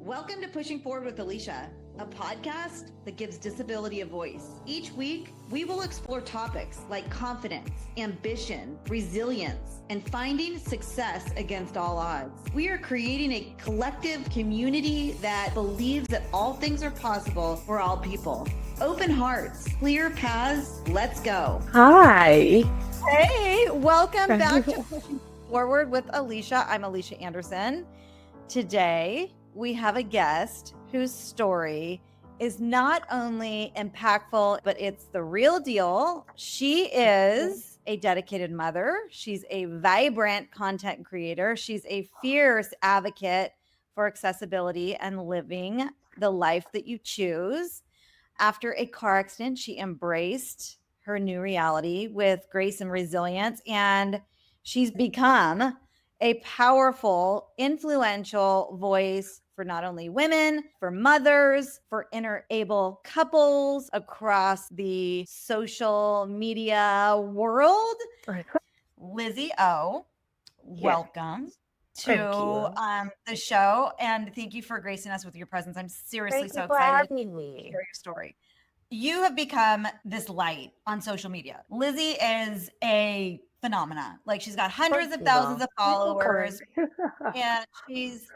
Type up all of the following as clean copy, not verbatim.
Welcome to Pushing Forward with Alycia, a podcast that gives disability a voice. Each week, we will explore topics like confidence, ambition, resilience, and finding success against all odds. We are creating a collective community that believes that all things are possible for all people. Open hearts, clear paths, let's go. Hi. Hey, welcome back to Pushing Forward with Alycia. I'm Alycia Anderson. Today, we have a guest whose story is not only impactful, but it's the real deal. She is a dedicated mother. She's a vibrant content creator. She's a fierce advocate for accessibility and living the life that you choose. After a car accident, she embraced her new reality with grace and resilience, and she's become a powerful, influential voice for not only women, for mothers, for inner-able couples across the social media world. Lizzy O, welcome to the show, and thank you for gracing us with your presence. I'm seriously so excited to hear your story. You have become this light on social media. Lizzy is a phenomena. Like, she's got hundreds of thousands of followers, and she's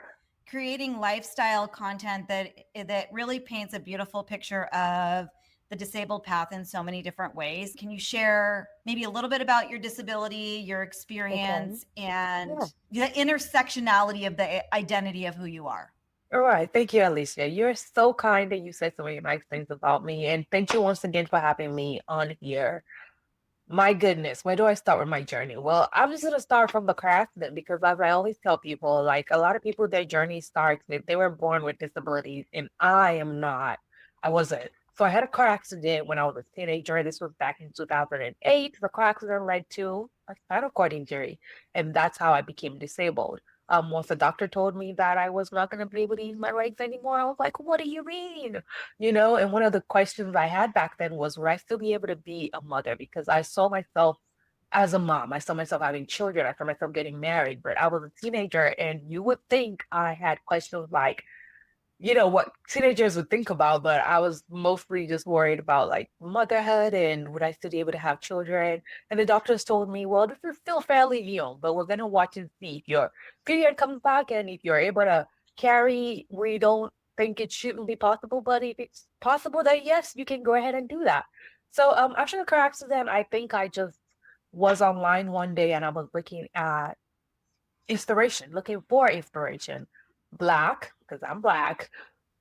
creating lifestyle content that really paints a beautiful picture of the disabled path in so many different ways. Can you share maybe a little bit about your disability, your experience, and the intersectionality of the identity of who you are? All right. Thank you, Alycia. You're so kind that you said so many nice things about me. And thank you once again for having me on here. My goodness, where do I start with my journey? Well, I'm just going to start from the car accident because, as I always tell people, like a lot of people, their journey starts with they were born with disabilities, and I am not. I wasn't. So I had a car accident when I was a teenager. This was back in 2008. The car accident led to a spinal cord injury, and that's how I became disabled. Once the doctor told me that I was not going to be able to use my legs anymore, I was like, what do you mean? And one of the questions I had back then was, would I still be able to be a mother? Because I saw myself as a mom. I saw myself having children. I saw myself getting married, but I was a teenager, and you would think I had questions like, what teenagers would think about, but I was mostly just worried about like motherhood and would I still be able to have children? And the doctors told me, well, this is still fairly young, but we're gonna watch and see if your period comes back and if you're able to carry. We don't think it shouldn't be possible, but if it's possible, then yes, you can go ahead and do that. So after the car accident, I think I just was online one day and I was looking at looking for inspiration. Black, because I'm Black,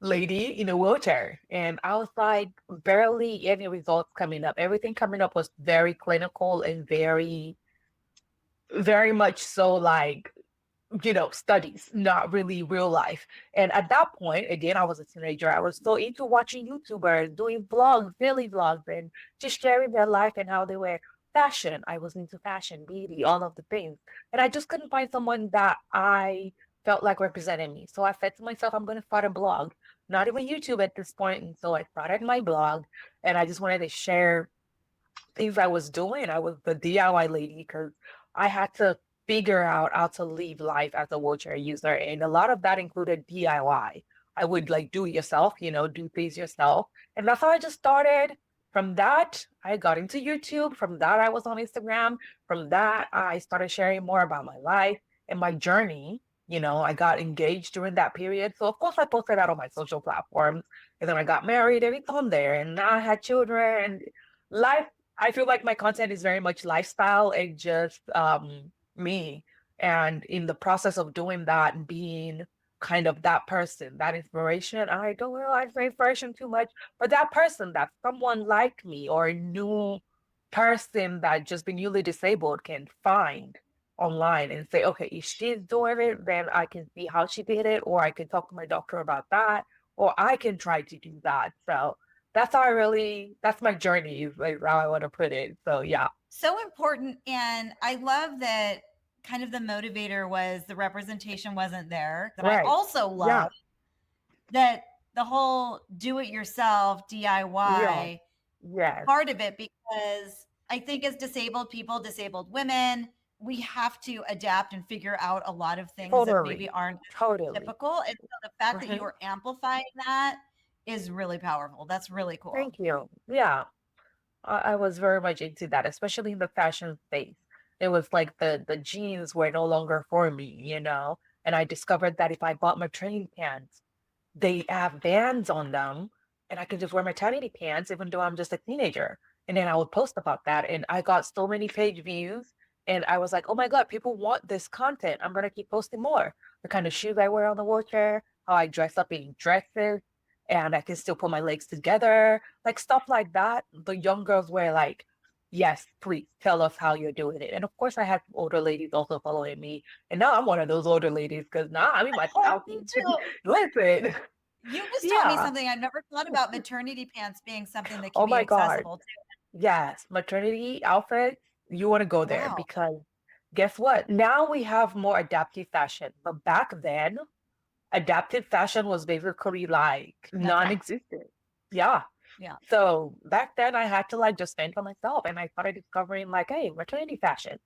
lady in a wheelchair. And I was like, barely any results coming up. Everything coming up was very clinical and very, very much so like, studies, not really real life. And at that point, again, I was a teenager. I was so into watching YouTubers, doing vlogs, daily vlogs, and just sharing their life and how they were fashion. I was into fashion, beauty, all of the things. And I just couldn't find someone that I felt like represented me. So I said to myself, I'm going to start a blog, not even YouTube at this point. And so I started my blog and I just wanted to share things I was doing. I was the DIY lady because I had to figure out how to live life as a wheelchair user. And a lot of that included DIY. I would like do it yourself, do things yourself. And that's how I just started. From that, I got into YouTube. From that, I was on Instagram. From that, I started sharing more about my life and my journey. I got engaged during that period. So of course I posted that on my social platforms. And then I got married and it's on there. And now I had children and life. I feel like my content is very much lifestyle and just me. And in the process of doing that and being kind of that person, that inspiration, I don't realize my inspiration too much, but that person, that someone like me or a new person that just been newly disabled can find online and say, okay, if she's doing it, then I can see how she did it, or I can talk to my doctor about that, or I can try to do that. So that's my journey, is like how I want to put it. So yeah. So important. And I love that kind of the motivator was the representation wasn't there. But I also love that the whole do it yourself, DIY part of it, because I think as disabled people, disabled women, we have to adapt and figure out a lot of things that maybe Totally. aren't Totally. typical. And so the fact that Right. you're amplifying that is really powerful. That's really cool. Thank you. Yeah. I was very much into that, especially in the fashion space. It was like the jeans were no longer for me, And I discovered that if I bought maternity pants, they have bands on them, and I could just wear maternity pants even though I'm just a teenager. And then I would post about that, and I got so many page views. And I was like, oh my God, people want this content. I'm gonna keep posting more. The kind of shoes I wear on the wheelchair, how I dress up in dresses, and I can still put my legs together, like stuff like that. The young girls were like, yes, please tell us how you're doing it. And of course, I had older ladies also following me. And now I'm one of those older ladies because now I'm in my Oh, me 2000s. too. Listen, You just taught me yeah. something. I've never thought about maternity pants being something that can Oh be my God. accessible. Yes. Maternity outfits, you want to go there Wow. because guess what? Now we have more adaptive fashion. But back then, adaptive fashion was basically like Nothing. non-existent. Yeah. Yeah. So back then I had to like just fend for myself and I started discovering like, hey, maternity fashion.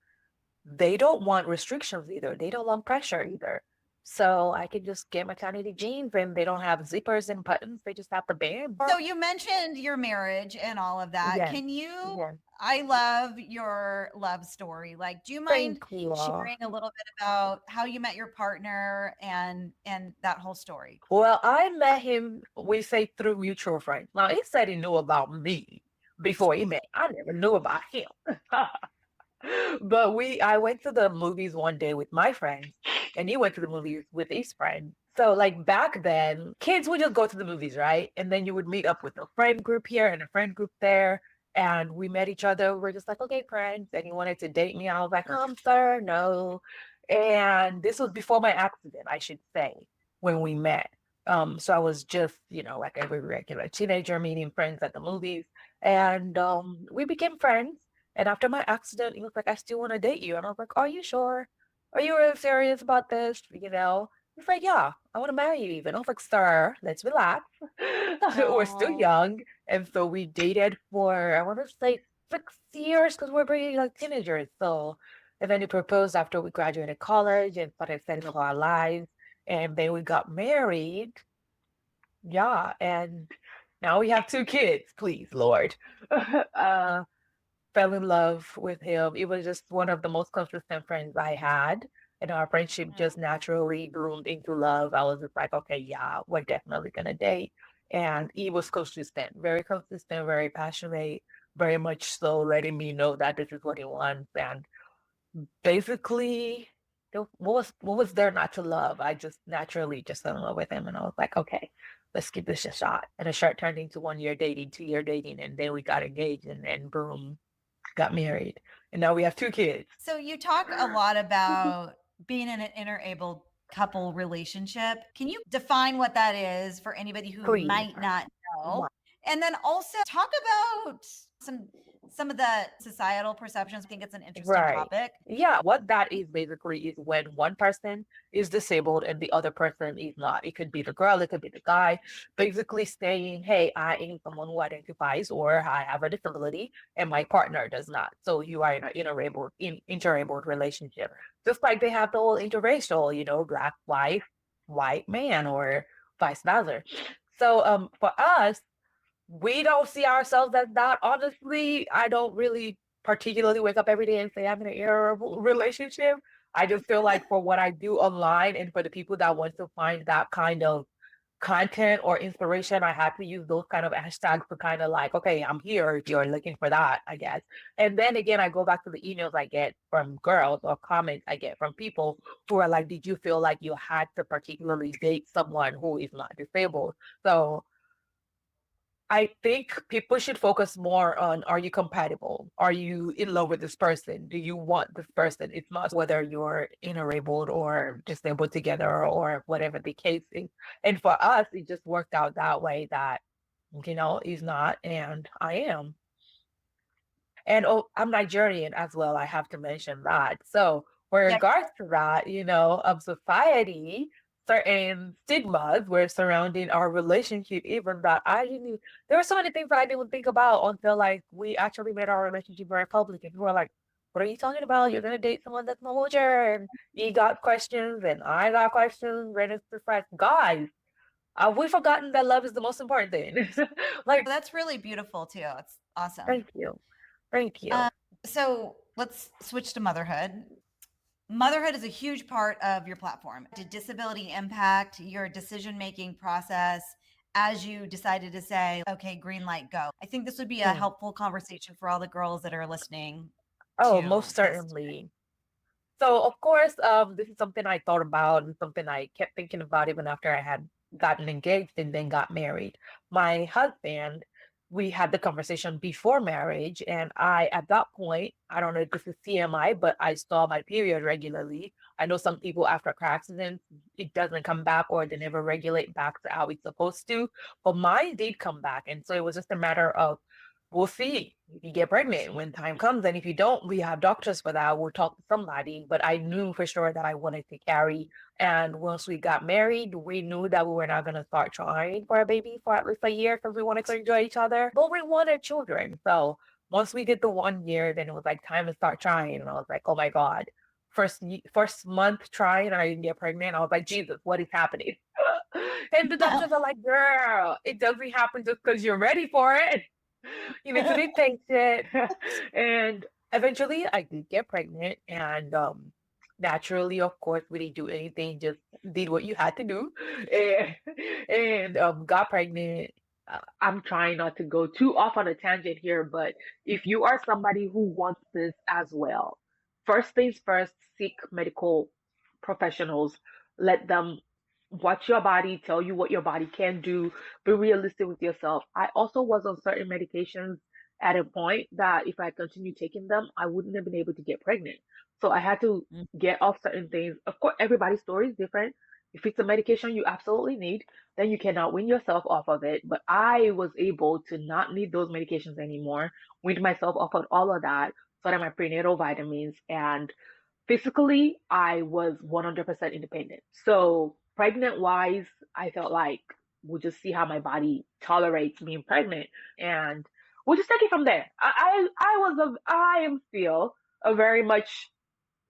They don't want restrictions either. They don't want pressure either. So I can just get maternity jeans and they don't have zippers and buttons. They just have the band. So you mentioned your marriage and all of that. Yeah. Can you Yeah. I love your love story. Like, do you mind Thank you. sharing a little bit about how you met your partner and that whole story? Well, I met him, we say through mutual friends. Now, he said he knew about me before he met. I never knew about him. But I went to the movies one day with my friends, and he went to the movies with his friend. So, like back then, kids would just go to the movies, right? And then you would meet up with a friend group here and a friend group there. And we met each other. We're just like, okay, friends. And he wanted to date me. I was like, sir, no. And this was before my accident, I should say, when we met. So I was just, like every regular teenager meeting friends at the movies. And we became friends. And after my accident, he was like, I still want to date you. And I was like, are you sure? Are you really serious about this? He's like, yeah, I want to marry you even. I was like, sir, let's relax. We're still Oh. young. And so we dated for, I want to say 6 years because we're pretty like teenagers. So, and then he proposed after we graduated college and started setting up our lives. And then we got married. Yeah. And now we have 2 kids, please, Lord. uh, Fell in love with him. It was just one of the most consistent friends I had. And our friendship just naturally bloomed into love. I was just like, okay, yeah, we're definitely gonna date. And he was very consistent, very passionate, very much so letting me know that this is what he wants. And basically, what was there not to love? I just naturally just fell in love with him. And I was like, okay, let's give this a shot. And a shot turned into 1 year dating, 2 year dating, and then we got engaged and then boom, got married, and now we have 2 kids. So you talk a lot about being in an interabled couple relationship. Can you define what that is for anybody who Please. might not know? And then also talk about some some of the societal perceptions. I think it's an interesting Right. topic. Yeah, what that is basically is when one person is disabled and the other person is not. It could be the girl, it could be the guy, basically saying, hey, I am someone who identifies or I have a disability and my partner does not. So you are in an interabled relationship. Just like they have the whole interracial, black wife, white man, or vice versa. So for us, we don't see ourselves as that. Honestly, I don't really particularly wake up every day and say I'm in an era relationship. I just feel like for what I do online and for the people that want to find that kind of content or inspiration, I have to use those kind of hashtags to kind of like, okay, I'm here if you're looking for that, I guess. And then again, I go back to the emails I get from girls or comments I get from people who are like, did you feel like you had to particularly date someone who is not disabled? So I think people should focus more on, are you compatible? Are you in love with this person? Do you want this person? It's not whether you're interable or disabled together or whatever the case is. And for us, it just worked out that way that, he's not and I am. And I'm Nigerian as well. I have to mention that. So, with Yeah. regards to that, of society, certain stigmas were surrounding our relationship, even that I didn't, there were so many things that I didn't think about until like we actually made our relationship very public. And we were like, what are you talking about? You're gonna date someone that's older, and he got questions, and I got questions, ran into friends. Guys, we've forgotten that love is the most important thing. Like, That's really beautiful too. It's awesome. thank you, thank Um, you. so let's switch to motherhood. Motherhood is a huge part of your platform. Did disability impact your decision making process as you decided to say, okay, green light, go? I think this would be a Hmm. helpful conversation for all the girls that are listening Oh, most to this. certainly. So of course, this is something I thought about and something I kept thinking about even after I had gotten engaged and then got married. My husband, we had the conversation before marriage, and at that point, I don't know if this is TMI, but I saw my period regularly. I know some people after car accidents, it doesn't come back or they never regulate back to how it's supposed to, but mine did come back, and so it was just a matter of we'll see if you get pregnant when time comes. And if you don't, we have doctors for that. We'll talk to somebody. But I knew for sure that I wanted to carry. And once we got married, we knew that we were not going to start trying for a baby for at least a year because we wanted to enjoy each other. But we wanted children. So once we did the 1 year, then it was like time to start trying. And I was like, oh my God. First month trying, I didn't get pregnant. I was like, Jesus, what is happening? And the doctors are like, girl, it doesn't happen just because you're ready for it. You need to be patient. And eventually I did get pregnant, and naturally, of course, we didn't do anything, just did what you had to do. And, got pregnant. I'm trying not to go too off on a tangent here, but if you are somebody who wants this as well, first things first, seek medical professionals. Let them watch your body, tell you what your body can do, be realistic with yourself. I also was on certain medications at a point that if I continued taking them, I wouldn't have been able to get pregnant. So I had to get off certain things. Of course, everybody's story is different. If it's a medication you absolutely need, then you cannot wean yourself off of it. But I was able to not need those medications anymore, wean myself off of all of that, so that my prenatal vitamins, and physically, I was 100% independent. So, pregnant wise, I felt like we'll just see how my body tolerates being pregnant, and we'll just take it from there. I am still a very much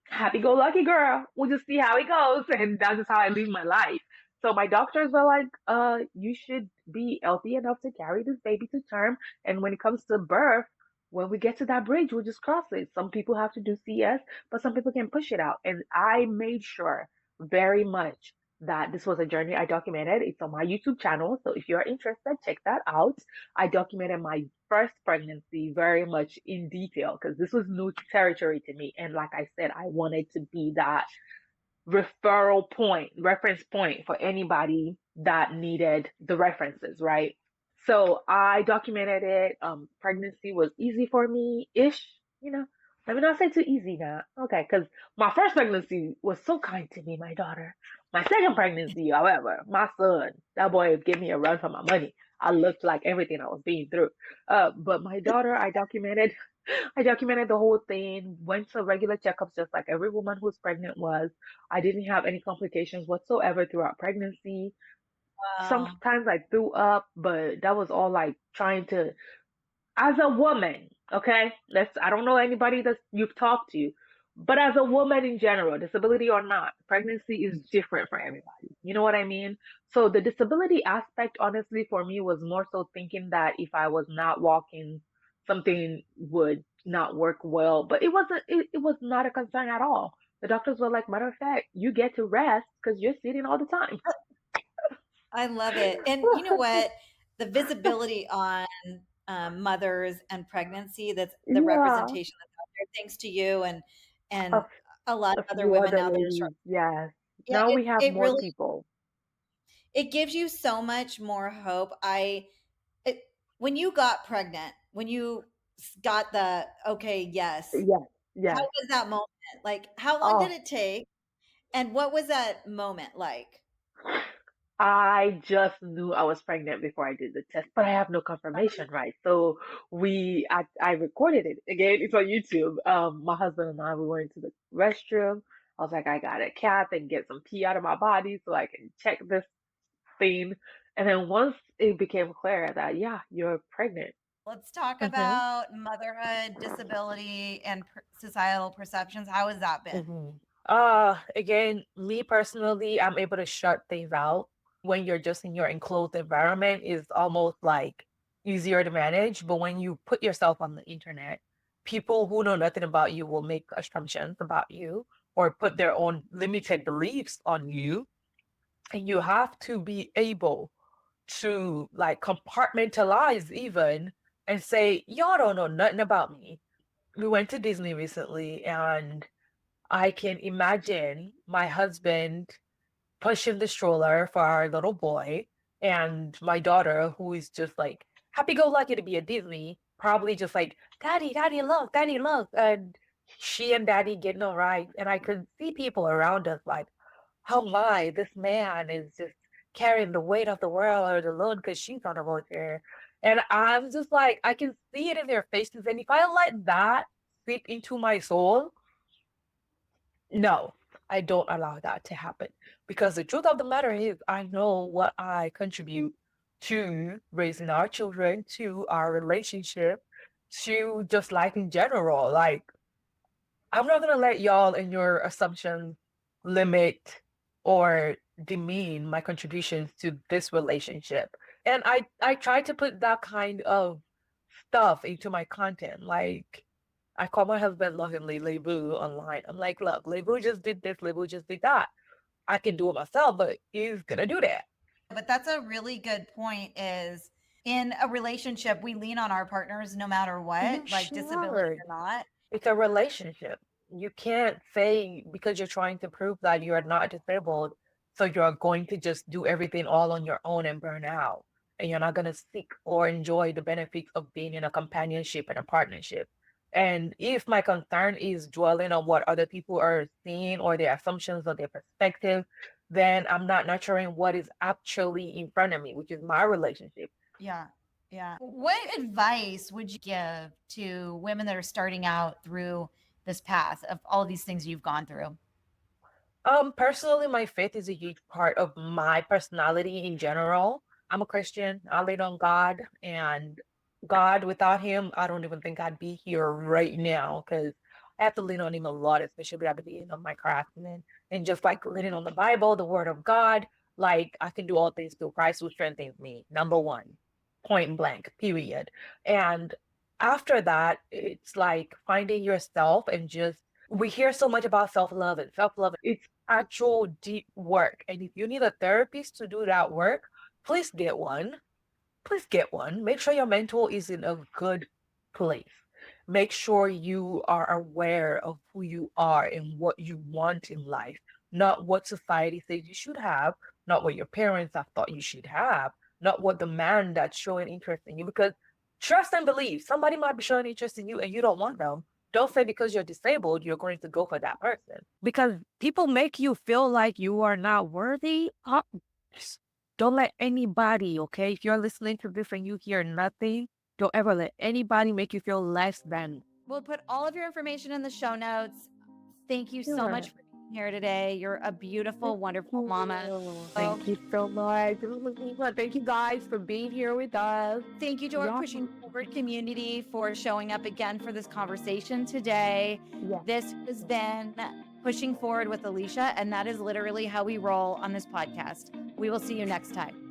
happy-go-lucky girl. We'll just see how it goes, and that's just how I live my life. So my doctors were like, you should be healthy enough to carry this baby to term, and when it comes to birth, when we get to that bridge, we'll just cross it. Some people have to do CS, but some people can push it out. And I made sure very much that this was a journey I documented. It's on my YouTube channel, so if you're interested, check that out. I documented my first pregnancy very much in detail because this was new territory to me. And like I said, I wanted to be that referral point, reference point for anybody that needed the references, right? So I documented it. Pregnancy was easy for me ish, you know. Let me not say too easy now. Okay, because my first pregnancy was so kind to me, my daughter. My second pregnancy, however, my son, that boy gave me a run for my money. I looked like everything I was being through. But my daughter, I documented the whole thing, went to regular checkups just like every woman who's pregnant was. I didn't have any complications whatsoever throughout pregnancy. Wow. Sometimes I threw up, but that was all like trying to, as a woman, okay? I don't know anybody that you've talked to, but as a woman in general, disability or not, pregnancy is different for everybody. You know what I mean? So the disability aspect, honestly, for me was more so thinking that if I was not walking, something would not work well, but it was not a concern at all. The doctors were like, matter of fact, you get to rest because you're sitting all the time. I love it. And you know what? The visibility on mothers and pregnancy, that's the Yeah, representation that's out there, thanks to you a, and a lot a of other few women other now that are ladies, yes. yeah, Now we have it more really people. it gives you so much more hope. It, when you got pregnant, when you got the okay, yes, Yes, how yes. was that moment? Like, how long did Oh, it take? And what was that moment like? I just knew I was pregnant before I did the test, but I have no confirmation, right? So I recorded it again. It's on YouTube. My husband and I, we went to the restroom. I was like, I got a cath and get some pee out of my body so I can check this thing. And then once it became clear that, yeah, you're pregnant, Let's talk about motherhood, disability, and societal perceptions. How has that been? Again, me personally, I'm able to shut things out when you're just in your enclosed environment is almost like easier to manage. But when you put yourself on the internet, people who know nothing about you will make assumptions about you or put their own limited beliefs on you. And you have to be able to like compartmentalize even and say, y'all don't know nothing about me. We went to Disney recently and I can imagine my husband pushing the stroller for our little boy and my daughter, who is just like happy go lucky to be at Disney, probably just like, Daddy, Daddy, look, Daddy, look. And she and Daddy getting all right. And I could see people around us like, oh my, this man is just carrying the weight of the world alone because she's on a wheelchair. And I'm just like, I can see it in their faces. And if I let that seep into my soul, no, I don't allow that to happen because the truth of the matter is, I know what I contribute to raising our children, to our relationship, to just life in general. Like, I'm not gonna let y'all and your assumptions limit or demean my contributions to this relationship. And I try to put that kind of stuff into my content. Like, I call my husband lovingly Lebu online. I'm like, look, Lebu just did this, Lebu just did that. I can do it myself, but he's gonna do that. But that's a really good point is in a relationship, we lean on our partners no matter You what, like disability should. or not. It's a relationship. You can't say because you're trying to prove that you are not disabled, so you're going to just do everything all on your own and burn out. And you're not going to seek or enjoy the benefits of being in a companionship and a partnership. And if my concern is dwelling on what other people are seeing or their assumptions or their perspective, then I'm not nurturing what is actually in front of me, which is my relationship. Yeah. Yeah. What advice would you give to women that are starting out through this path of all of these things you've gone through? Personally, my faith is a huge part of my personality in general. I'm a Christian. I lean on God, and God, without Him, I don't even think I'd be here right now because I have to lean on Him a lot, especially at the beginning of my craft. And just like leaning on the Bible, the Word of God, like I can do all things through Christ who strengthens me. Number one, point blank, period. And after that, it's like finding yourself and just we hear so much about self-love and self-love. It's actual deep work. And if you need a therapist to do that work, please get one. Please get one. Make sure your mental is in a good place. Make sure you are aware of who you are and what you want in life, not what society says you should have, not what your parents have thought you should have, not what the man that's showing interest in you. Because trust and believe, somebody might be showing interest in you and you don't want them. Don't say because you're disabled, you're going to go for that person. Because people make you feel like you are not worthy. Don't let anybody, okay? If you're listening to this and you hear nothing, don't ever let anybody make you feel less than. We'll put all of your information in the show notes. Thank you so much Sure. for being here today. You're a beautiful, wonderful mama. Thank you so much. Thank you guys for being here with us. Thank you to our Pushing Forward community for showing up again for this conversation today. Yeah. This has been Pushing Forward with Alycia, and that is literally how we roll on this podcast. We will see you next time.